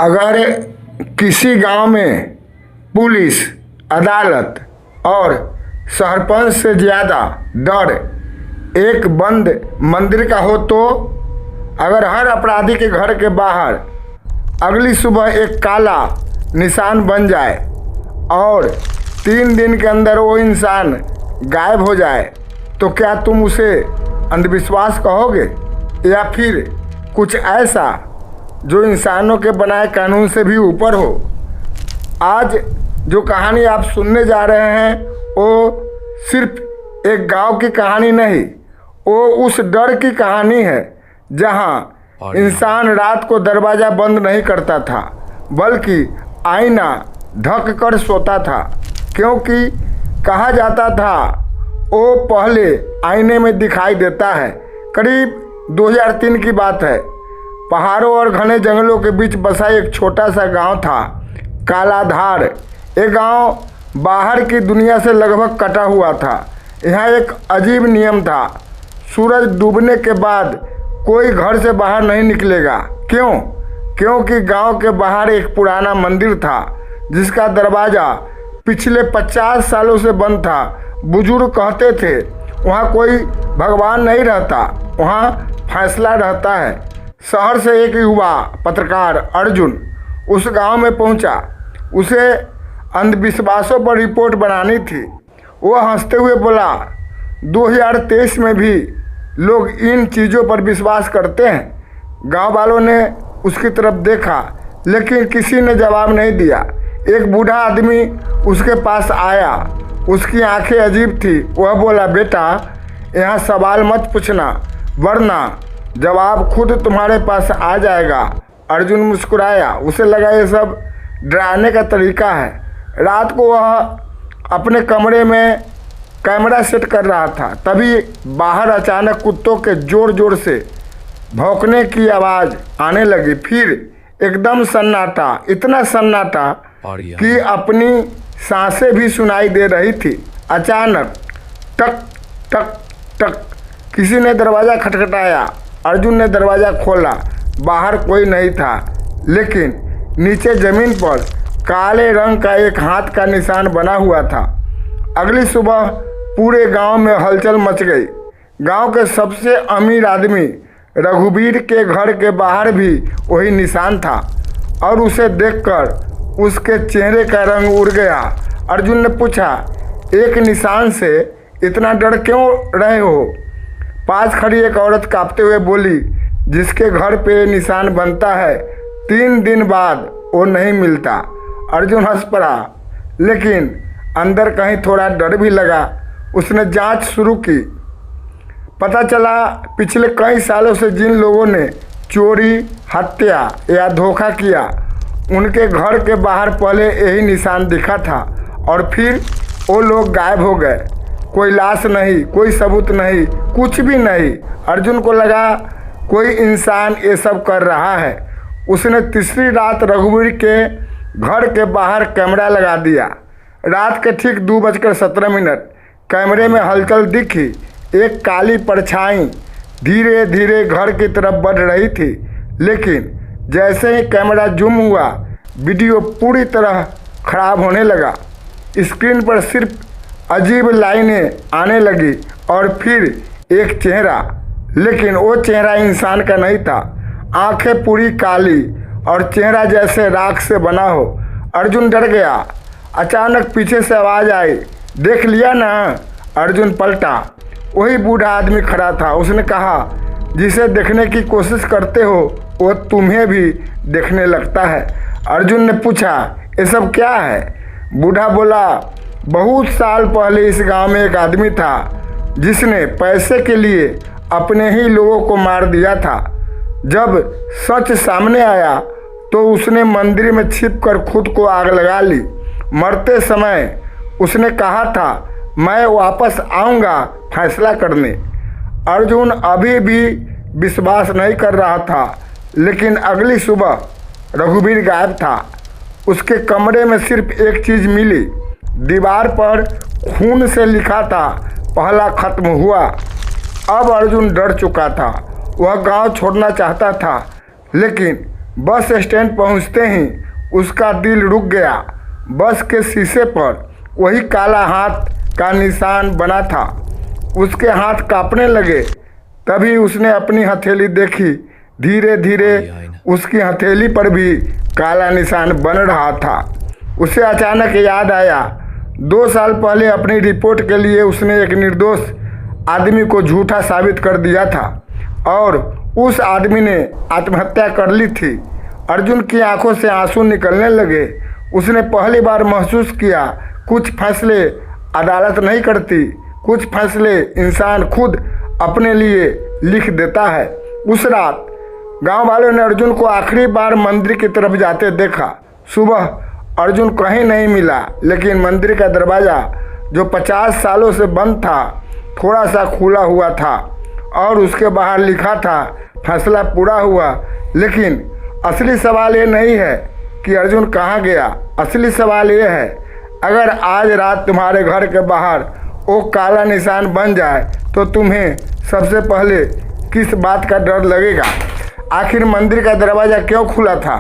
अगर किसी गांव में पुलिस, अदालत और सरपंच से ज़्यादा डर एक बंद मंदिर का हो तो अगर हर अपराधी के घर के बाहर अगली सुबह एक काला निशान बन जाए और 3 दिन के अंदर वो इंसान गायब हो जाए तो क्या तुम उसे अंधविश्वास कहोगे या फिर कुछ ऐसा जो इंसानों के बनाए कानून से भी ऊपर हो? आज जो कहानी आप सुनने जा रहे हैं वो सिर्फ एक गांव की कहानी नहीं, वो उस डर की कहानी है जहां इंसान रात को दरवाज़ा बंद नहीं करता था बल्कि आईना ढक कर सोता था, क्योंकि कहा जाता था वो पहले आईने में दिखाई देता है। करीब 2003 की बात है। पहाड़ों और घने जंगलों के बीच बसा एक छोटा सा गांव था, कालाधार। ये गांव बाहर की दुनिया से लगभग कटा हुआ था। यहाँ एक अजीब नियम था, सूरज डूबने के बाद कोई घर से बाहर नहीं निकलेगा। क्यों? क्योंकि गांव के बाहर एक पुराना मंदिर था जिसका दरवाज़ा पिछले 50 सालों से बंद था। बुजुर्ग कहते थे वहाँ कोई भगवान नहीं रहता, वहाँ फैसला रहता है। शहर से एक युवा पत्रकार अर्जुन उस गांव में पहुंचा। उसे अंधविश्वासों पर रिपोर्ट बनानी थी। वो हंसते हुए बोला, 2023 में भी लोग इन चीज़ों पर विश्वास करते हैं। गांव वालों ने उसकी तरफ देखा लेकिन किसी ने जवाब नहीं दिया। एक बूढ़ा आदमी उसके पास आया, उसकी आंखें अजीब थी। वह बोला, बेटा यहाँ सवाल मत पूछना वरना जवाब खुद तुम्हारे पास आ जाएगा। अर्जुन मुस्कुराया, उसे लगा ये सब डराने का तरीका है। रात को वह अपने कमरे में कैमरा सेट कर रहा था, तभी बाहर अचानक कुत्तों के जोर जोर से भौंकने की आवाज़ आने लगी। फिर एकदम सन्नाटा, इतना सन्नाटा कि अपनी सांसें भी सुनाई दे रही थी। अचानक टक टक टक किसी ने दरवाज़ा खटखटाया। अर्जुन ने दरवाज़ा खोला। बाहर कोई नहीं था, लेकिन नीचे ज़मीन पर काले रंग का एक हाथ का निशान बना हुआ था। अगली सुबह पूरे गांव में हलचल मच गई। गांव के सबसे अमीर आदमी रघुवीर के घर के बाहर भी वही निशान था और उसे देखकर उसके चेहरे का रंग उड़ गया। अर्जुन ने पूछा, एक निशान से इतना डर क्यों रहे हो? पास खड़ी एक औरत कांपते हुए बोली, जिसके घर पे निशान बनता है 3 दिन बाद वो नहीं मिलता। अर्जुन हंस पड़ा, लेकिन अंदर कहीं थोड़ा डर भी लगा। उसने जांच शुरू की। पता चला पिछले कई सालों से जिन लोगों ने चोरी, हत्या या धोखा किया उनके घर के बाहर पहले यही निशान दिखा था और फिर वो लोग गायब हो गए। कोई लाश नहीं, कोई सबूत नहीं, कुछ भी नहीं। अर्जुन को लगा कोई इंसान ये सब कर रहा है। उसने तीसरी रात रघुवीर के घर के बाहर कैमरा लगा दिया। रात के ठीक 2:17 कैमरे में हलचल दिखी। एक काली परछाई धीरे धीरे घर की तरफ बढ़ रही थी, लेकिन जैसे ही कैमरा जूम हुआ वीडियो पूरी तरह खराब होने लगा। स्क्रीन पर सिर्फ अजीब लाइनें आने लगी और फिर एक चेहरा, लेकिन वो चेहरा इंसान का नहीं था। आंखें पूरी काली और चेहरा जैसे राख से बना हो। अर्जुन डर गया। अचानक पीछे से आवाज़ आई, देख लिया ना? अर्जुन पलटा। वही बूढ़ा आदमी खड़ा था। उसने कहा, जिसे देखने की कोशिश करते हो वो तुम्हें भी देखने लगता है। अर्जुन ने पूछा, ये सब क्या है? बूढ़ा बोला, बहुत साल पहले इस गांव में एक आदमी था जिसने पैसे के लिए अपने ही लोगों को मार दिया था। जब सच सामने आया तो उसने मंदिर में छिपकर खुद को आग लगा ली। मरते समय उसने कहा था, मैं वापस आऊँगा फैसला करने। अर्जुन अभी भी विश्वास नहीं कर रहा था, लेकिन अगली सुबह रघुवीर गायब था। उसके कमरे में सिर्फ एक चीज़ मिली। दीवार पर खून से लिखा था, पहला खत्म हुआ। अब अर्जुन डर चुका था। वह गांव छोड़ना चाहता था, लेकिन बस स्टैंड पहुंचते ही उसका दिल रुक गया। बस के शीशे पर वही काला हाथ का निशान बना था। उसके हाथ कांपने लगे। तभी उसने अपनी हथेली देखी। धीरे धीरे उसकी हथेली पर भी काला निशान बन रहा था। उसे अचानक याद आया, 2 साल पहले अपनी रिपोर्ट के लिए उसने एक निर्दोष आदमी को झूठा साबित कर दिया था और उस आदमी ने आत्महत्या कर ली थी। अर्जुन की आंखों से आंसू निकलने लगे। उसने पहली बार महसूस किया, कुछ फैसले अदालत नहीं करती, कुछ फैसले इंसान खुद अपने लिए लिख देता है। उस रात गांव वालों ने अर्जुन को आखिरी बार मंदिर की तरफ जाते देखा। सुबह अर्जुन कहीं नहीं मिला, लेकिन मंदिर का दरवाज़ा जो 50 सालों से बंद था थोड़ा सा खुला हुआ था और उसके बाहर लिखा था, फैसला पूरा हुआ। लेकिन असली सवाल ये नहीं है कि अर्जुन कहाँ गया। असली सवाल ये है, अगर आज रात तुम्हारे घर के बाहर वो काला निशान बन जाए तो तुम्हें सबसे पहले किस बात का डर लगेगा? आखिर मंदिर का दरवाज़ा क्यों खुला था?